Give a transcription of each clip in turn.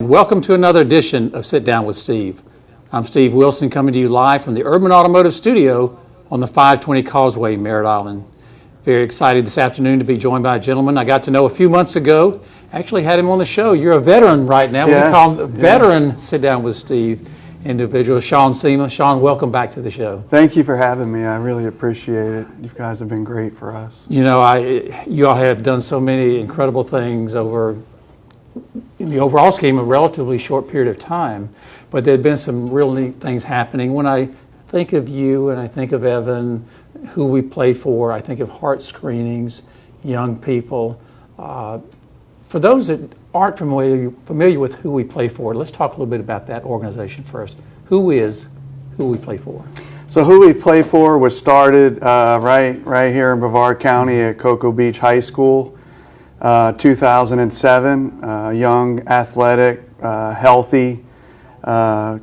Welcome to another edition of Sit Down with Steve. I'm Steve Wilson, coming to you live from the Urban Automotive Studio on the 520 Causeway, Merritt Island. Very excited this afternoon to be joined by a gentleman I got to know a few months ago. Actually had him on the show. You're a veteran right now. Yes, we call him veteran Sit Down with Steve individual, Shawn Sima. Shawn, welcome back to the show. Thank you for having me. I really appreciate it. You guys have been great for us. You know, you all have done so many incredible things in the overall scheme, a relatively short period of time, but there have been some real neat things happening. When I think of you and I think of Evan, who we play for, I think of heart screenings, young people. For those that aren't familiar with who we play for, let's talk a little bit about that organization first. Who is who we play for? So Who We Play For was started right here in Brevard County at Cocoa Beach High School. 2007, young, athletic, healthy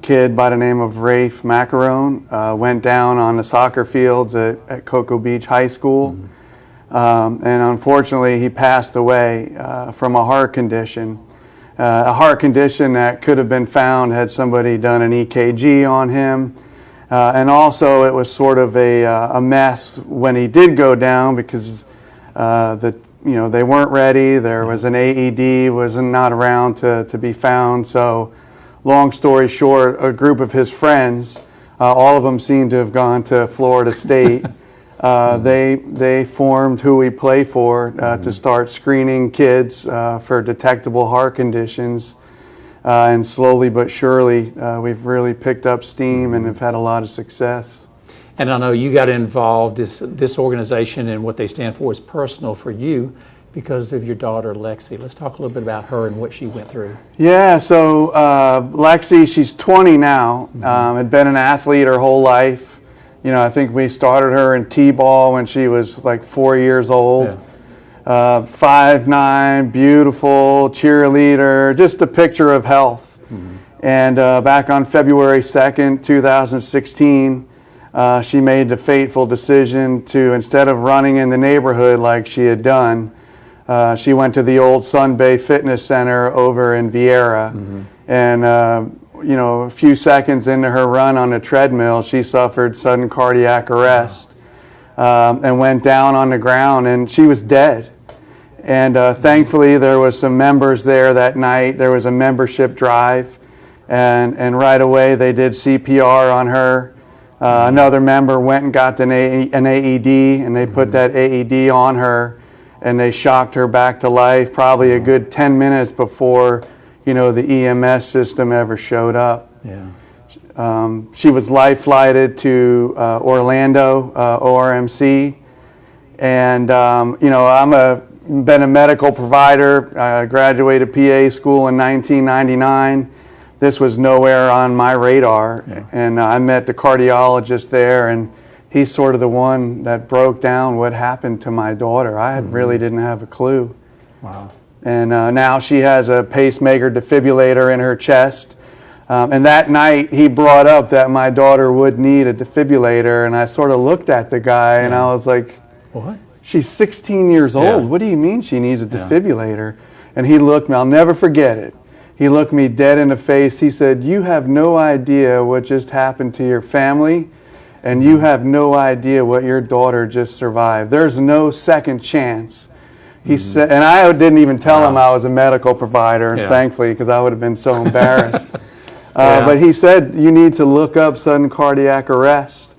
kid by the name of Rafe Macaron went down on the soccer fields at Cocoa Beach High School. And unfortunately he passed away from a heart condition. A heart condition that could have been found had somebody done an EKG on him. And also it was sort of a mess when he did go down because they weren't ready. There was an AED, was not around to be found. So long story short, a group of his friends, all of them seemed to have gone to Florida State. They formed Who We Play For to start screening kids for detectable heart conditions. And slowly but surely, we've really picked up steam and have had a lot of success. And I know you got involved, this organization and what they stand for is personal for you because of your daughter, Lexi. Let's talk a little bit about her and what she went through. Yeah, so Lexi, she's 20 now, had been an athlete her whole life. You know, I think we started her in T-ball when she was like 4 years old. Yeah. 5'9", beautiful, cheerleader, just a picture of health. And back on February 2nd, 2016, she made the fateful decision to, instead of running in the neighborhood like she had done, she went to the old Sun Bay Fitness Center over in Vieira. And, a few seconds into her run on the treadmill, she suffered sudden cardiac arrest and went down on the ground, and she was dead. And thankfully, there was some members there that night. There was a membership drive, and right away they did CPR on her. Another member went and got an AED, and they put that AED on her, and they shocked her back to life probably a good 10 minutes before, the EMS system ever showed up. Yeah. She was life-flighted to Orlando, ORMC, and, been a medical provider. I graduated PA school in 1999. This was nowhere on my radar. Yeah. And I met the cardiologist there, and he's sort of the one that broke down what happened to my daughter. I really didn't have a clue. Wow. And now she has a pacemaker defibrillator in her chest. And that night he brought up that my daughter would need a defibrillator, and I sort of looked at the guy and I was like, what? She's 16 years old. Yeah. What do you mean she needs a defibrillator? And he looked me, I'll never forget it. He looked me dead in the face. He said, "You have no idea what just happened to your family, and you have no idea what your daughter just survived. There's no second chance." He said, and I didn't even tell him I was a medical provider, thankfully, because I would have been so embarrassed. But he said, "You need to look up sudden cardiac arrest."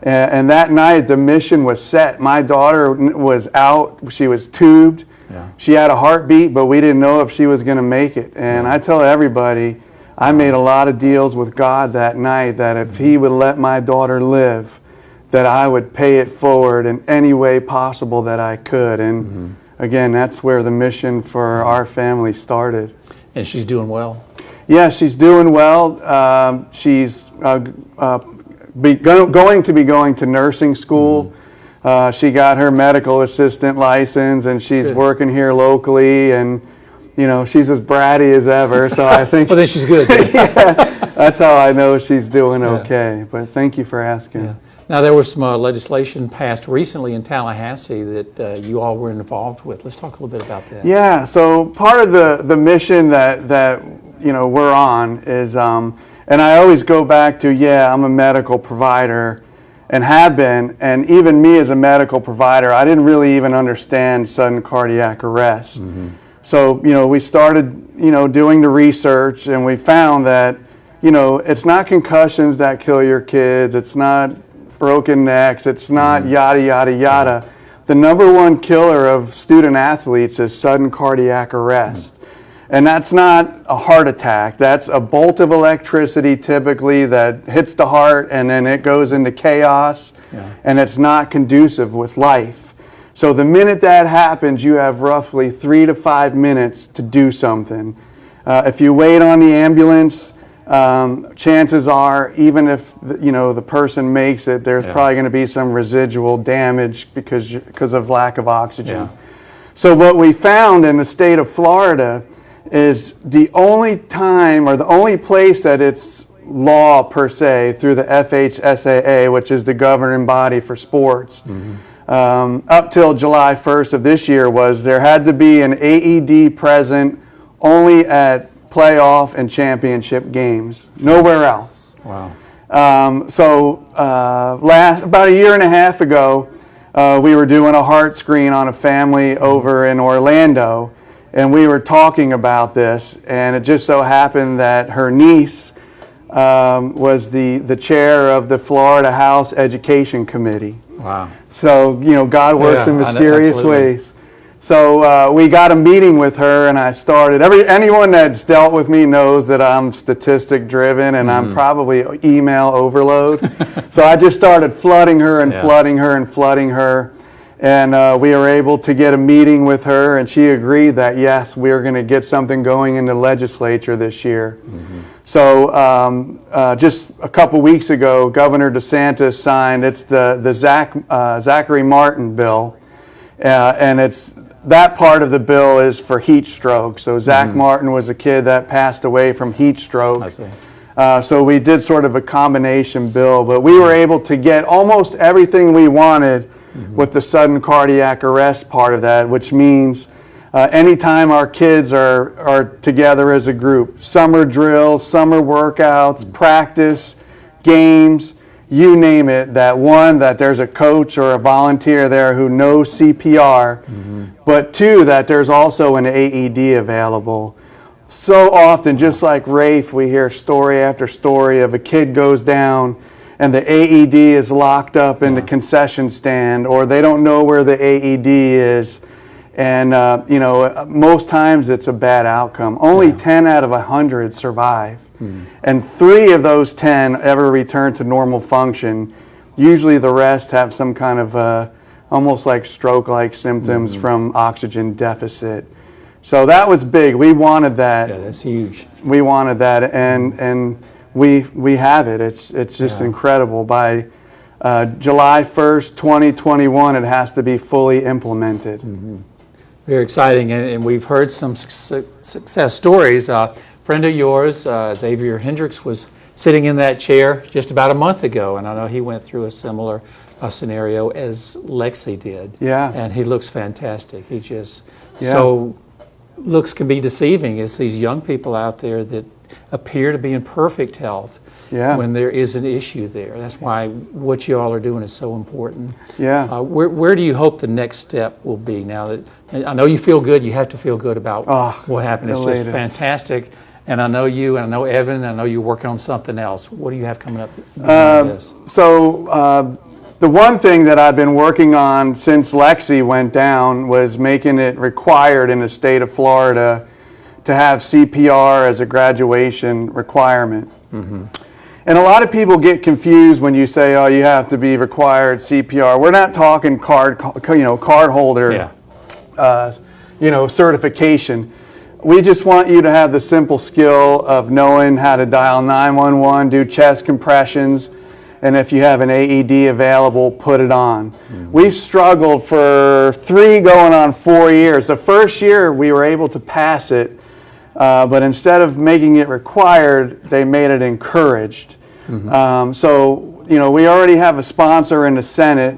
And that night, the mission was set. My daughter was out. She was tubed. Yeah. She had a heartbeat, but we didn't know if she was going to make it. And I tell everybody, I made a lot of deals with God that night that if He would let my daughter live, that I would pay it forward in any way possible that I could. And again, that's where the mission for our family started. And she's doing well? Yeah, she's doing well. She's going to be going to nursing school. She got her medical assistant license, and she's working here locally, and she's as bratty as ever. So I think well, then she's good. Yeah, that's how I know she's doing okay. But thank you for asking. Yeah. Now, there was some legislation passed recently in Tallahassee that you all were involved with. Let's talk a little bit about that. Yeah, so part of the mission that we're on is, and I always go back to, I'm a medical provider and have been, and even me as a medical provider, I didn't really even understand sudden cardiac arrest. So, we started, doing the research, and we found that, it's not concussions that kill your kids, it's not broken necks, it's not yada, yada, yada. The number one killer of student athletes is sudden cardiac arrest. And that's not a heart attack. That's a bolt of electricity typically that hits the heart and then it goes into chaos, and it's not conducive with life. So the minute that happens, you have roughly 3 to 5 minutes to do something. If you wait on the ambulance, chances are, even if the person makes it, there's probably going to be some residual damage because of lack of oxygen. So what we found in the state of Florida is the only time or the only place that it's law per se through the FHSAA, which is the governing body for sports, up till July 1st of this year, was there had to be an AED present only at playoff and championship games, nowhere else. Wow. About a year and a half ago, we were doing a heart screen on a family over in Orlando, and we were talking about this, and it just so happened that her niece was the chair of the Florida House Education Committee. Wow. So, God works in mysterious ways. So we got a meeting with her, and I started. Anyone that's dealt with me knows that I'm statistic driven, and I'm probably email overload. So I just started flooding her and flooding her and flooding her. And we were able to get a meeting with her, and she agreed that, yes, we are going to get something going in the legislature this year. So just a couple weeks ago, Governor DeSantis signed, it's the Zachary Martin bill, and that part of the bill is for heat stroke. So Zach Martin was a kid that passed away from heat stroke. I see. So we did sort of a combination bill, but we were able to get almost everything we wanted with the sudden cardiac arrest part of that, which means anytime our kids are together as a group, summer drills, summer workouts, practice, games, you name it, that there's a coach or a volunteer there who knows CPR, but two, that there's also an AED available. So often, just like Rafe, we hear story after story of a kid goes down and the AED is locked up in the concession stand, or they don't know where the AED is. And, most times it's a bad outcome. Only 10 out of 100 survive. And 3 of those 10 ever return to normal function. Usually the rest have some kind of almost like stroke-like symptoms from oxygen deficit. So that was big. We wanted that. Yeah, that's huge. We wanted that, and we have it. It's just incredible. By July 1st, 2021, it has to be fully implemented. Very exciting, and we've heard some success stories. A friend of yours, Xavier Hendricks, was sitting in that chair just about a month ago, and I know he went through a similar scenario as Lexi did. Yeah. And he looks fantastic. He just so looks can be deceiving. It's these young people out there that appear to be in perfect health when there is an issue there. That's why what you all are doing is so important. Yeah. Where do you hope the next step will be now that, I know you feel good, you have to feel good about what happened. It's just fantastic. And I know you, and I know Evan, and I know you're working on something else. What do you have coming up behind this? So the one thing that I've been working on since Lexi went down was making it required in the state of Florida to have CPR as a graduation requirement. And a lot of people get confused when you say, "Oh, you have to be required CPR." We're not talking card holder, certification. We just want you to have the simple skill of knowing how to dial 911, do chest compressions, and if you have an AED available, put it on. We've struggled for 3 going on 4 years. The first year we were able to pass it, but instead of making it required, they made it encouraged. So, we already have a sponsor in the Senate,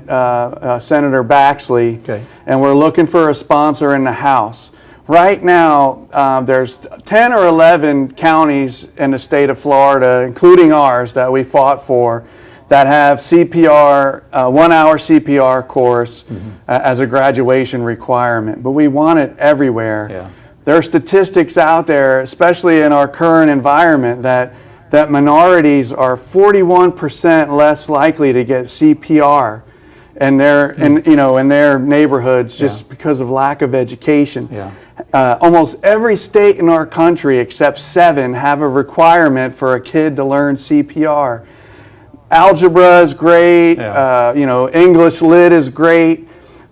Senator Baxley, and we're looking for a sponsor in the House. Right now, there's 10 or 11 counties in the state of Florida, including ours, that we fought for, that have CPR, 1 hour CPR course as a graduation requirement. But we want it everywhere. Yeah. There are statistics out there, especially in our current environment, that minorities are 41% less likely to get CPR in their neighborhoods just because of lack of education. Yeah. Almost every state in our country except 7 have a requirement for a kid to learn CPR. Algebra is great, English Lit is great,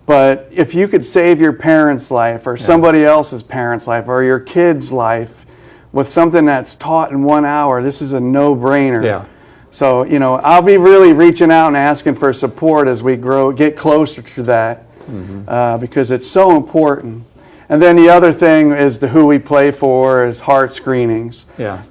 but if you could save your parents' life or somebody else's parents' life or your kid's life with something that's taught in 1 hour, this is a no-brainer. Yeah. So, I'll be really reaching out and asking for support as we get closer to that because it's so important. And then the other thing is who we play for is heart screenings. Yeah.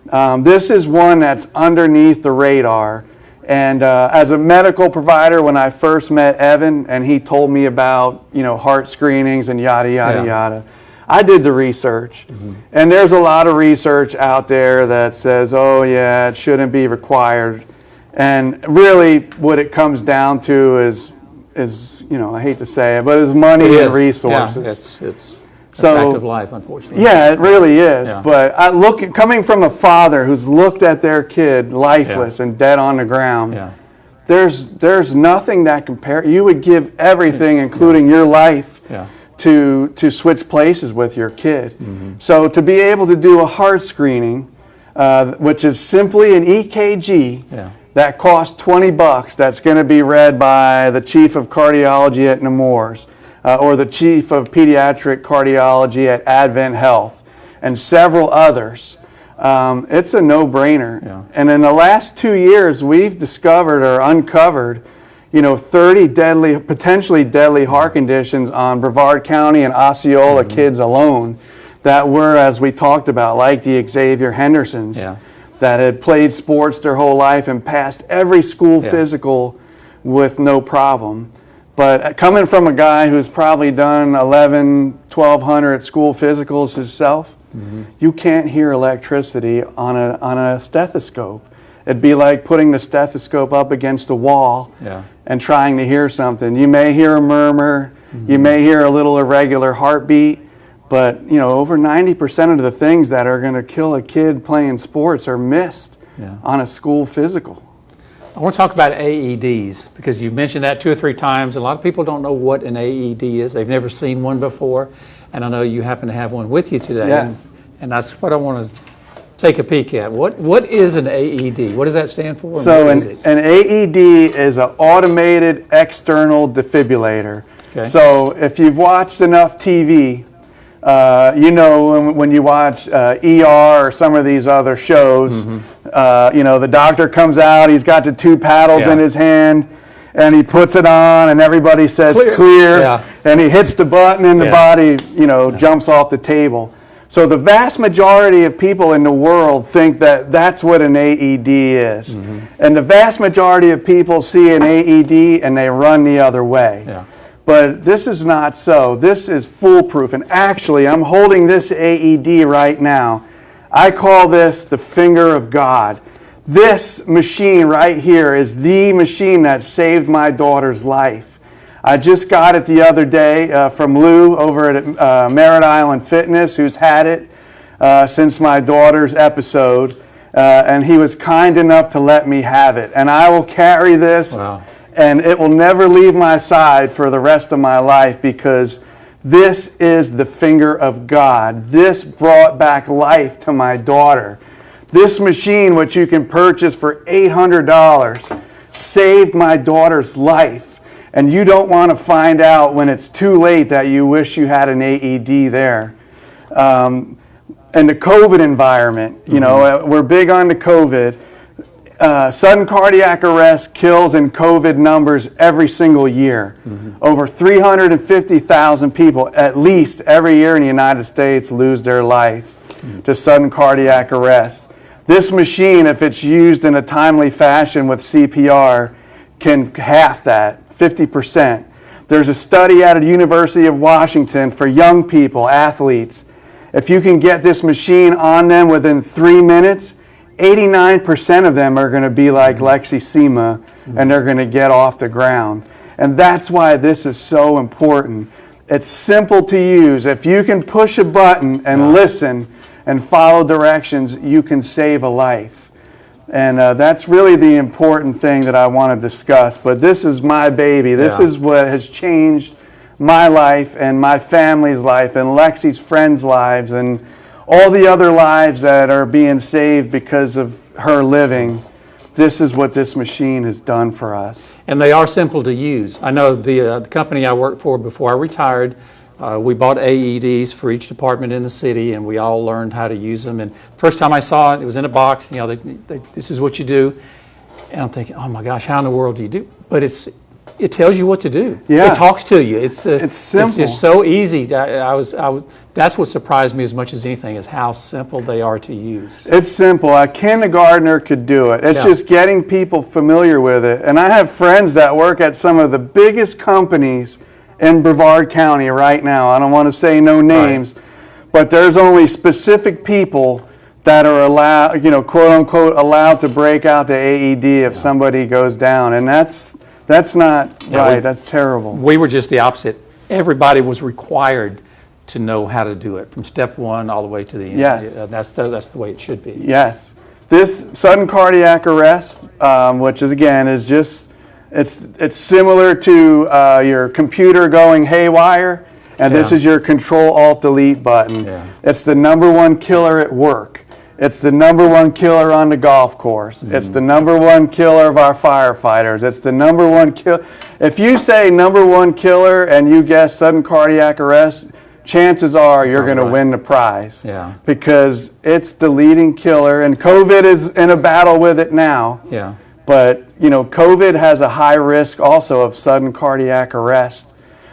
This is one that's underneath the radar. And as a medical provider, when I first met Evan and he told me about, heart screenings and yada, yada, yada, I did the research. And there's a lot of research out there that says, oh yeah, it shouldn't be required. And really what it comes down to is I hate to say it, but is money and resources. Yeah, it's a fact of life, unfortunately. Yeah, it really is. Yeah. But coming from a father who's looked at their kid lifeless and dead on the ground, there's nothing that compares. You would give everything, including your life, to switch places with your kid. So to be able to do a heart screening, which is simply an EKG, that costs $20, that's going to be read by the chief of cardiology at Nemours, or the chief of pediatric cardiology at Advent Health, and several others. It's a no-brainer. Yeah. And in the last 2 years, we've discovered or uncovered, 30 potentially deadly heart conditions on Brevard County and Osceola kids alone that were, as we talked about, like the Xavier Hendersons, that had played sports their whole life and passed every school physical with no problem. But coming from a guy who's probably done 1,200 school physicals himself, you can't hear electricity on a stethoscope. It'd be like putting the stethoscope up against a wall and trying to hear something. You may hear a murmur, you may hear a little irregular heartbeat, but over 90% of the things that are going to kill a kid playing sports are missed on a school physical. I want to talk about AEDs because you've mentioned that 2 or 3 times. A lot of people don't know what an AED is. They've never seen one before, and I know you happen to have one with you today. Yes. And that's what I want to take a peek at. What is an AED? What does that stand for? So an AED is an automated external defibrillator. Okay. So if you've watched enough TV, when you watch ER or some of these other shows, the doctor comes out, he's got the 2 paddles in his hand, and he puts it on, and everybody says clear, and he hits the button, and the body, jumps off the table. So the vast majority of people in the world think that that's what an AED is. And the vast majority of people see an AED and they run the other way. Yeah. But this is not so. This is foolproof. And actually, I'm holding this AED right now. I call this the finger of God. This machine right here is the machine that saved my daughter's life. I just got it the other day from Lou over at Merritt Island Fitness, who's had it since my daughter's episode. And he was kind enough to let me have it. And I will carry this. Wow. And it will never leave my side for the rest of my life because this is the finger of God. This brought back life to my daughter. This machine, which you can purchase for $800, saved my daughter's life. And you don't want to find out when it's too late that you wish you had an AED there. In the COVID environment, we're big on the COVID. Sudden cardiac arrest kills in COVID numbers every single year. Over 350,000 people, at least every year in the United States, lose their life to sudden cardiac arrest. This machine, if it's used in a timely fashion with CPR, can half that, 50%. There's a study out of the University of Washington for young people, athletes, If you can get this machine on them within 3 minutes, 89% of them are going to be like Lexi Sima, and they're going to get off the ground. And that's why this is so important. It's simple to use. If you can push a button and listen and follow directions, you can save a life. And that's really the important thing that I want to discuss. But this is my baby. This is what has changed my life and my family's life and Lexi's friends' lives and all the other lives that are being saved because of her living. This is what this machine has done for us. And they are simple to use. I know the company I worked for before I retired, we bought AEDs for each department in the city, and we all learned how to use them. And first time I saw it, it was in a box. You know, this is what you do. And I'm thinking, oh my gosh, how in the world do you do? But it tells you what to do. Yeah. It talks to you. It's simple. It's just so easy. That's what surprised me as much as anything is how simple they are to use. It's simple. A kindergartner could do it. It's just getting people familiar with it. And I have friends that work at some of the biggest companies in Brevard County right now. I don't want to say no names, but there's only specific people that are allowed, you know, quote unquote, allowed to break out the AED if somebody goes down. And that's not right. That's terrible. We were just the opposite. Everybody was required to know how to do it from step one all the way to the end. Yes. That's the way it should be. Yes. This sudden cardiac arrest, which is again is just it's similar to your computer going haywire, and this is your Control-Alt-Delete button. Yeah. It's the #1 killer at work. It's the #1 killer on the golf course. It's the #1 killer of our firefighters. It's the #1 killer. If you say #1 killer and you guess sudden cardiac arrest, chances are you're going to win the prize. Yeah. Because it's the leading killer, and COVID is in a battle with it now. Yeah. But, you know, COVID has a high risk also of sudden cardiac arrest.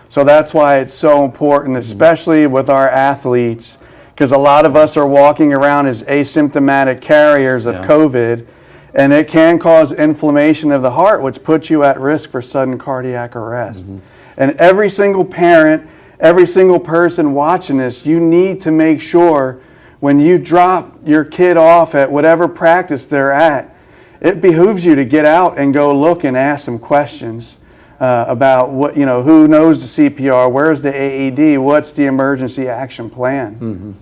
So that's why it's so important, especially with our athletes, because a lot of us are walking around as asymptomatic carriers of COVID, and it can cause inflammation of the heart, which puts you at risk for sudden cardiac arrest. And every single parent, every single person watching this, you need to make sure when you drop your kid off at whatever practice they're at, it behooves you to get out and go look and ask some questions about what, you know, who knows the CPR, where's the AED, what's the emergency action plan.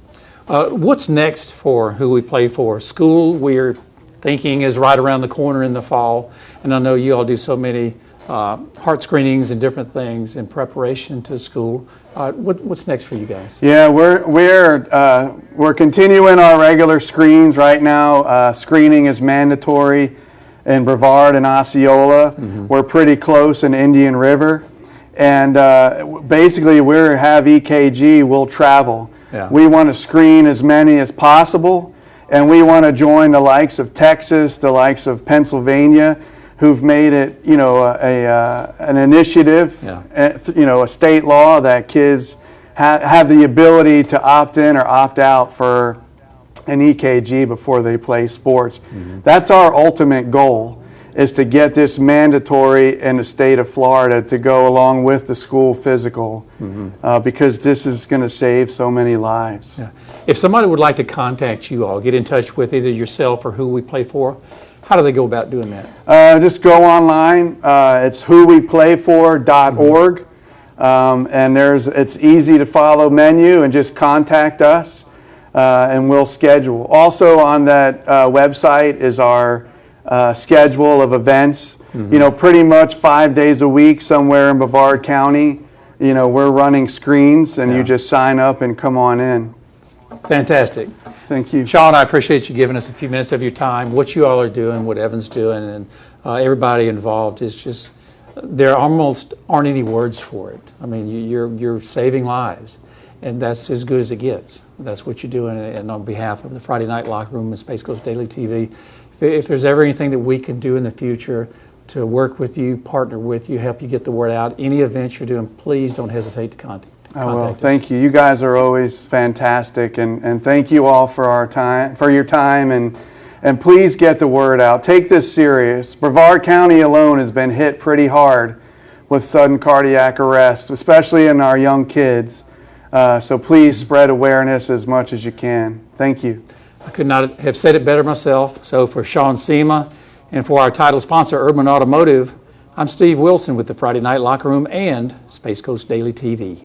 What's next for Who We Play For? School, we're thinking, is right around the corner in the fall, and I know you all do so many heart screenings and different things in preparation to school. What's next for you guys? Yeah, we're continuing our regular screens right now. Screening is mandatory in Brevard and Osceola. We're pretty close in Indian River, and basically we have EKG. We'll travel. Yeah. We want to screen as many as possible, and we want to join the likes of Texas, the likes of Pennsylvania, who've made it, you know, an initiative, you know, a state law that kids have the ability to opt in or opt out for an EKG before they play sports. That's our ultimate goal, is to get this mandatory in the state of Florida to go along with the school physical, because this is going to save so many lives. Yeah. If somebody would like to contact you all, get in touch with either yourself or Who We Play For, how do they go about doing that? Just go online. It's whoweplayfor.org, and it's easy to follow menu, and just contact us, and we'll schedule. Also on that website is our schedule of events. You know, pretty much 5 days a week somewhere in Brevard County. You know, we're running screens, and you just sign up and come on in. Fantastic. Thank you. Shawn, I appreciate you giving us a few minutes of your time. What you all are doing, what Evan's doing, and everybody involved is just, there almost aren't any words for it. I mean, you're saving lives, and that's as good as it gets. That's what you're doing, and on behalf of the Friday Night Locker Room and Space Coast Daily TV, if there's ever anything that we can do in the future to work with you, partner with you, help you get the word out, any events you're doing, please don't hesitate to contact us. Thank you. You guys are always fantastic, and thank you all for your time, and please get the word out. Take this serious. Brevard County alone has been hit pretty hard with sudden cardiac arrest, especially in our young kids. So please spread awareness as much as you can. Thank you. I could not have said it better myself. So for Shawn, Sima, and for our title sponsor, Urban Automotive, I'm Steve Wilson with the Friday Night Locker Room and Space Coast Daily TV.